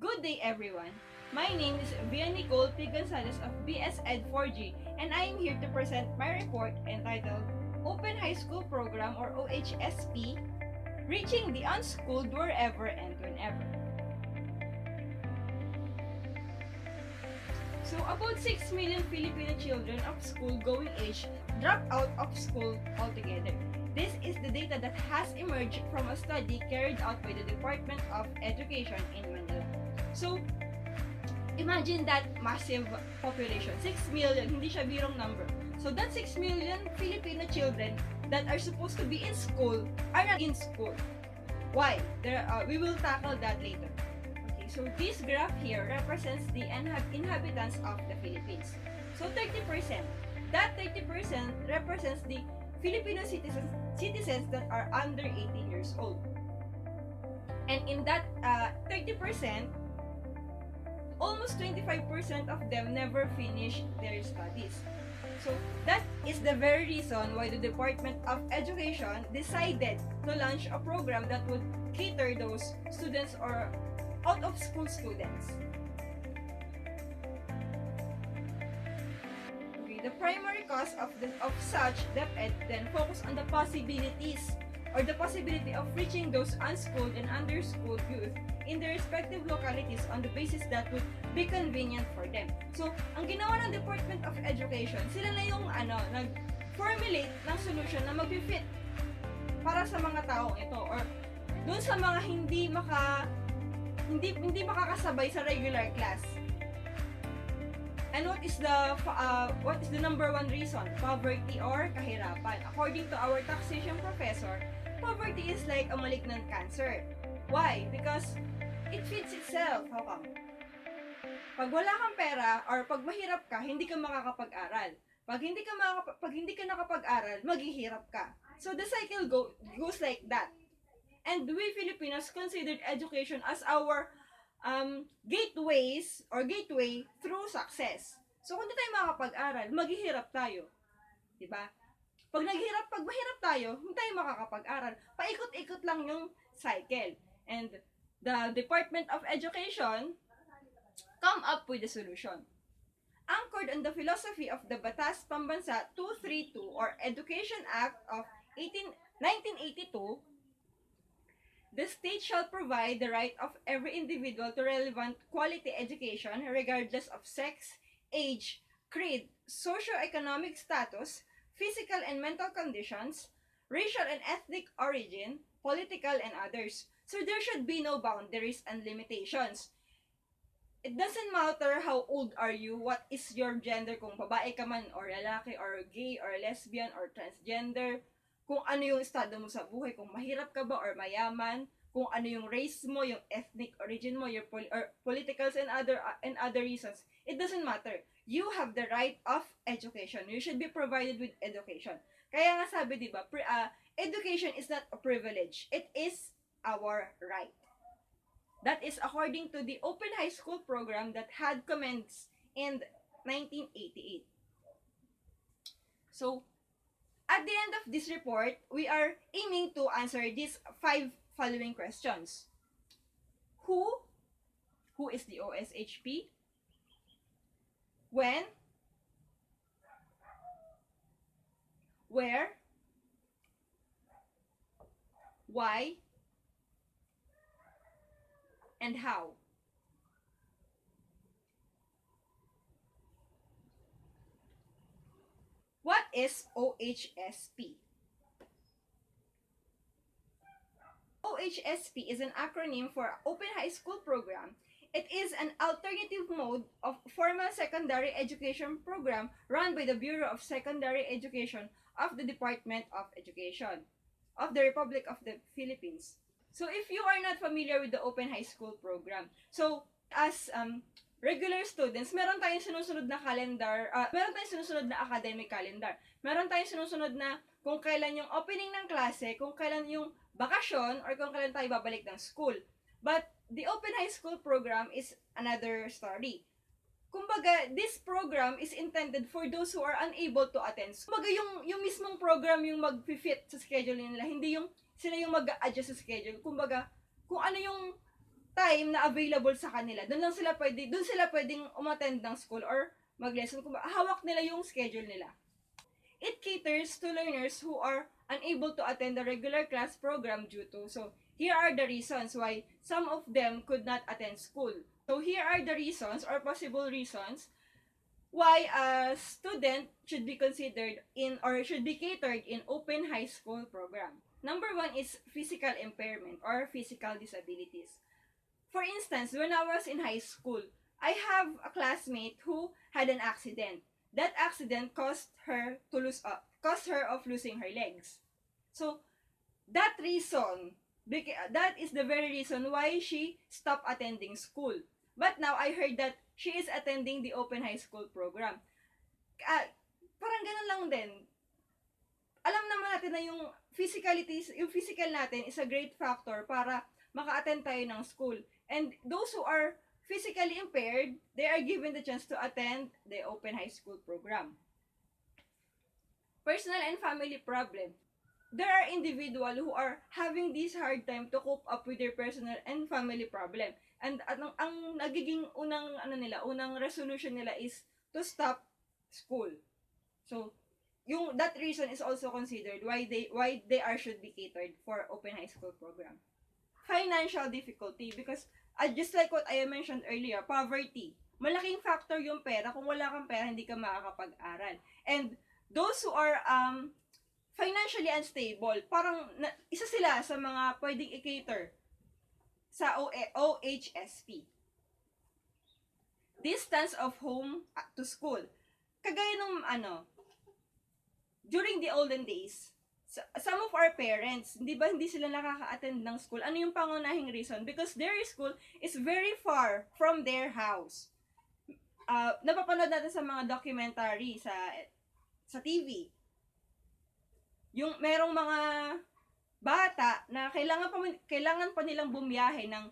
Good day everyone. My name is Via Nicole P. Gonzalez of BS Ed 4G and I am here to present my report entitled Open High School Program or OHSP, Reaching the Unschooled Wherever and Whenever. So about 6 million Filipino children of school-going age drop out of school altogether. This is the data that has emerged from a study carried out by the Department of Education in Manila. So, imagine that massive population, 6 million, hindi siya birong number. So that 6 million Filipino children that are supposed to be in school are not in school. Why? We will tackle that later. Okay, so this graph here represents the inhabitants of the Philippines. So 30%, that 30% represents the Filipino citizens that are under 18 years old. And in that 30%, almost 25% of them never finish their studies. So that is the very reason why the Department of Education decided to launch a program that would cater those students or out-of-school students. The primary cause of such DepEd then focus on the possibilities or the possibility of reaching those unschooled and underschooled youth in their respective localities on the basis that would be convenient for them. So, ang ginawa ng Department of Education, sila na yung nag-formulate ng solution na mag-fit para sa mga taong ito or dun sa mga hindi makakasabay sa regular class. And what is the number one reason? Poverty or kahirapan. According to our taxation professor, poverty is like a malignant cancer. Why? Because it feeds itself. How come? Pag wala kang pera or pag mahirap ka, hindi ka makakapag-aral. Pag hindi ka nakapag-aral, maghihirap ka. So the cycle goes like that. And we Filipinos considered education as our gateway through success. So kung di tayo makakapag-aral, maghihirap tayo. Diba? Pag mahirap tayo, hindi tayo makakapag-aral. Paikot-ikot lang yung cycle. And the Department of Education come up with a solution. Anchored on the philosophy of the Batas Pambansa 232 or Education Act of 1982, the state shall provide the right of every individual to relevant quality education regardless of sex, age, creed, socio-economic status, physical and mental conditions, racial and ethnic origin, political and others. So there should be no boundaries and limitations. It doesn't matter how old are you, what is your gender, kung babae ka man or lalaki or gay or lesbian or transgender, kung ano yung estado mo sa buhay, kung mahirap ka ba or mayaman, kung ano yung race mo, yung ethnic origin mo, your politicals and other reasons. It doesn't matter. You have the right of education. You should be provided with education. Kaya nga sabi, di ba, education is not a privilege. It is our right. That is according to the Open High School program that had commenced in 1988. So, at the end of this report, we are aiming to answer these 5 following questions. Who is the OSHP? When? Where? Why? And how? What is OHSP? OHSP is an acronym for Open High School Program. It is an alternative mode of formal secondary education program run by the Bureau of Secondary Education of the Department of Education of the Republic of the Philippines. So if you are not familiar with the Open High School Program, so as regular students, meron tayong sinusunod na calendar, meron tayong sinusunod na academic calendar. Meron tayong sinusunod na kung kailan yung opening ng klase, kung kailan yung bakasyon, or kung kailan tayo babalik ng school. But the Open High School program is another story. Kumbaga, this program is intended for those who are unable to attend. Kumbaga, yung mismong program yung mag-fit sa schedule nila, hindi yung sila yung mag-adjust sa schedule. Kumbaga, kung ano yung time na available sa kanila. Doon sila pwedeng umattend ng school or mag-lesson. Kung hawak nila yung schedule nila. It caters to learners who are unable to attend the regular class program due to. So, here are the reasons why some of them could not attend school. So, here are the reasons or possible reasons why a student should be considered in or should be catered in open high school program. Number one is physical impairment or physical disabilities. For instance, when I was in high school, I have a classmate who had an accident. That accident caused her of losing her legs. So that reason, that is the very reason why she stopped attending school. But now I heard that she is attending the open high school program. Parang ganun lang din. Alam naman natin na yung physical natin is a great factor para maka-attend tayo ng school. And those who are physically impaired, they are given the chance to attend the open high school program. Personal and family problem. There are individuals who are having this hard time to cope up with their personal and family problem. And ang nagiging unang resolution nila is to stop school. So, that reason is also considered why they should be catered for open high school program. Financial difficulty, because just like what I mentioned earlier, poverty. Malaking factor yung pera. Kung wala kang pera, hindi ka makakapag-aral. And those who are financially unstable, parang isa sila sa mga pwedeng i-cater sa OHSP. Distance of home to school. Kagaya nung during the olden days, some of our parents, hindi sila nakaka-attend ng school. Ano yung pangunahing reason? Because their school is very far from their house. Napapanood natin sa mga documentary sa TV. Yung merong mga bata na kailangan pa nilang bumiyahe ng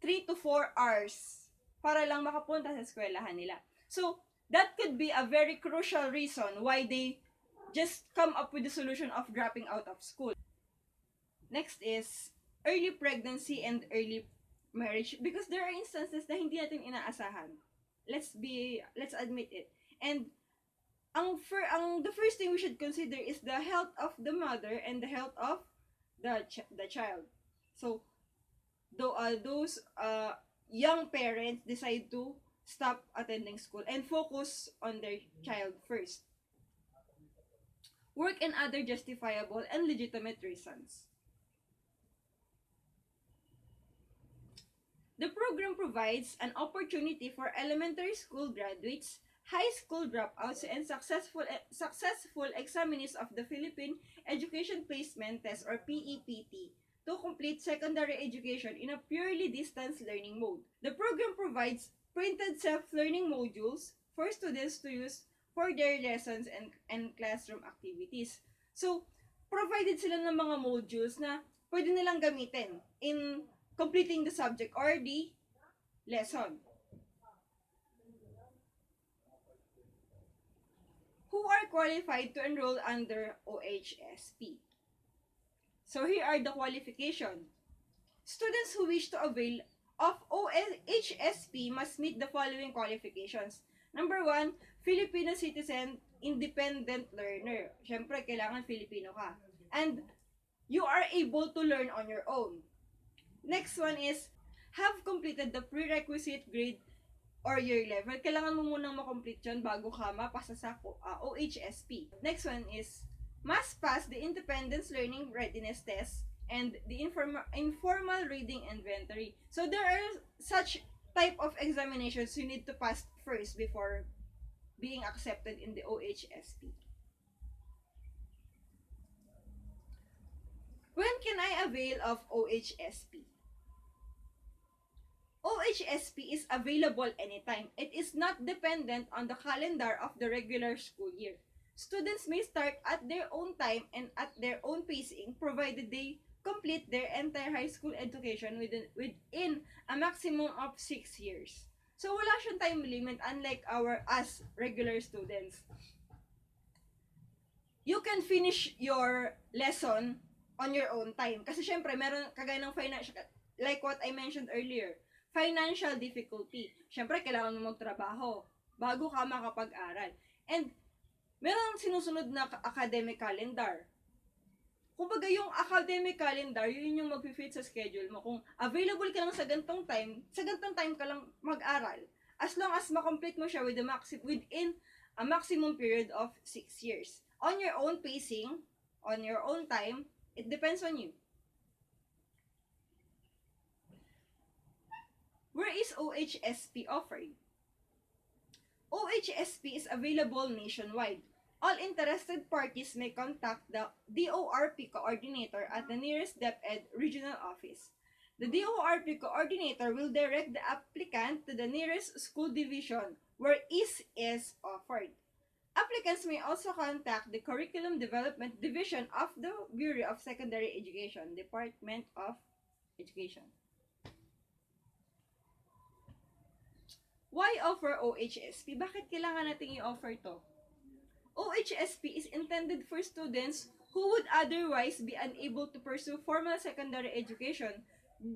3 to 4 hours para lang makapunta sa eskwelahan nila. So, that could be a very crucial reason why they just come up with the solution of dropping out of school. Next is early pregnancy and early marriage, because there are instances na hindi natin inaasahan. Let's admit it. And the first thing we should consider is the health of the mother and the health of the child. So, those young parents decide to stop attending school and focus on their child first. Work and other justifiable and legitimate reasons. The program provides an opportunity for elementary school graduates, high school dropouts, and successful examinees of the Philippine Education Placement Test or PEPT to complete secondary education in a purely distance learning mode. The program provides printed self-learning modules for students to use for their lessons and classroom activities. So, provided sila ng mga modules na pwede nilang gamitin in completing the subject or the lesson. Who are qualified to enroll under OHSP? So, here are the qualifications. Students who wish to avail of OHSP must meet the following qualifications. Number 1, Filipino citizen, independent learner. Siyempre, kailangan Filipino ka. And you are able to learn on your own. Next one is, have completed the prerequisite grade or year level. Kailangan mo munang makomplete yun bago ka mapasa sa OHSP. Next one is, must pass the Independence Learning Readiness Test and the informal reading inventory. So there are such type of examinations you need to pass first before being accepted in the OHSP. When can I avail of OHSP? OHSP is available anytime. It is not dependent on the calendar of the regular school year. Students may start at their own time and at their own pacing, provided they complete their entire high school education within a maximum of 6 years. So, wala siyang time limit unlike us regular students. You can finish your lesson on your own time. Kasi syempre, meron kagaya ng financial, like what I mentioned earlier, financial difficulty. Syempre, kailangan mo magtrabaho bago ka makapag-aral. And merong sinusunod na academic calendar. Kumbaga yung academic calendar, yun yung mag-fit sa schedule mo. Kung available ka lang sa gantong time ka lang mag-aral. As long as makomplete mo siya within a maximum period of 6 years. On your own pacing, on your own time, it depends on you. Where is OHSP offered? OHSP is available nationwide. All interested parties may contact the DORP coordinator at the nearest DepEd regional office. The DORP coordinator will direct the applicant to the nearest school division where is offered. Applicants may also contact the Curriculum Development Division of the Bureau of Secondary Education, Department of Education. Why offer OHSP? Bakit kailangan nating i-offer to? OHSP is intended for students who would otherwise be unable to pursue formal secondary education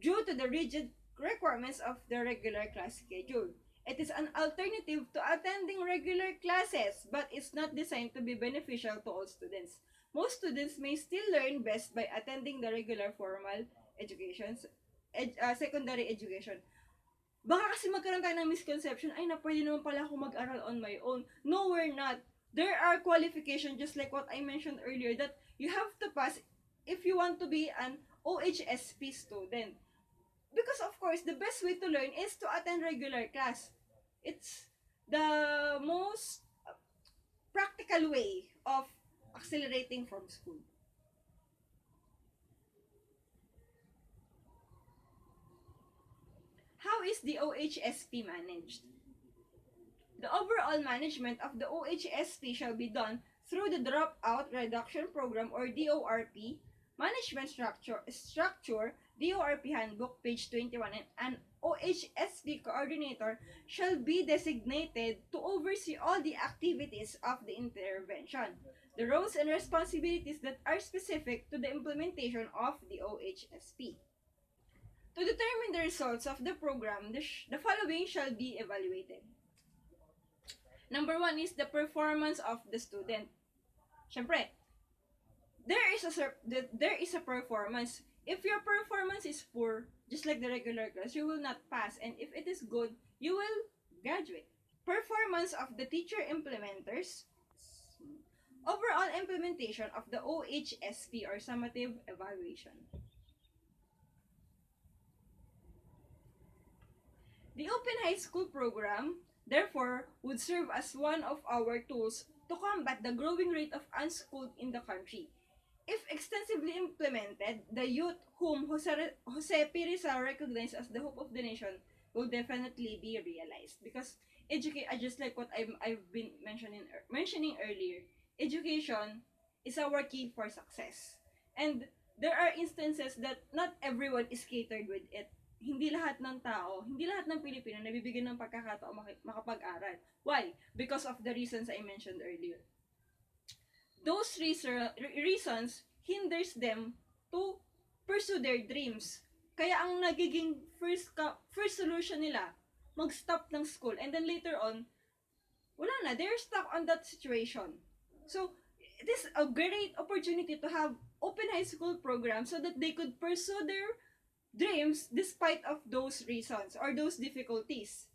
due to the rigid requirements of the regular class schedule. It is an alternative to attending regular classes, but it's not designed to be beneficial to all students. Most students may still learn best by attending the regular formal secondary education. Baka kasi magkaroon tayo ng misconception, ay na pwede naman pala ako mag-aral on my own. No, we're not. There are qualifications, just like what I mentioned earlier, that you have to pass if you want to be an OHSP student. Because of course, the best way to learn is to attend regular class. It's the most practical way of accelerating from school. How is the OHSP managed? The overall management of the OHSP shall be done through the Dropout Reduction Program or DORP, Management Structure, DORP Handbook, page 21, and an OHSP coordinator shall be designated to oversee all the activities of the intervention, the roles and responsibilities that are specific to the implementation of the OHSP. To determine the results of the program, the following shall be evaluated. Number 1 is the performance of the student. Siyempre, there is a performance. If your performance is poor, just like the regular class, you will not pass. And if it is good, you will graduate. Performance of the teacher implementers. Overall implementation of the OHSP or summative evaluation. The Open High School program, therefore, would serve as one of our tools to combat the growing rate of unschooled in the country. If extensively implemented, the youth whom Ohsp Rizal recognized as the hope of the nation will definitely be realized. Because just like what I've been mentioning earlier, education is our key for success. And there are instances that not everyone is catered with it. Hindi lahat ng tao, hindi lahat ng Pilipino nabibigyan ng pagkakataon makapag-aral. Why? Because of the reasons I mentioned earlier. Those reasons hinders them to pursue their dreams. Kaya ang nagiging first solution nila, mag-stop ng school. And then later on, wala na, they're stuck on that situation. So, it is a great opportunity to have open high school programs so that they could pursue their dreams despite of those reasons or those difficulties.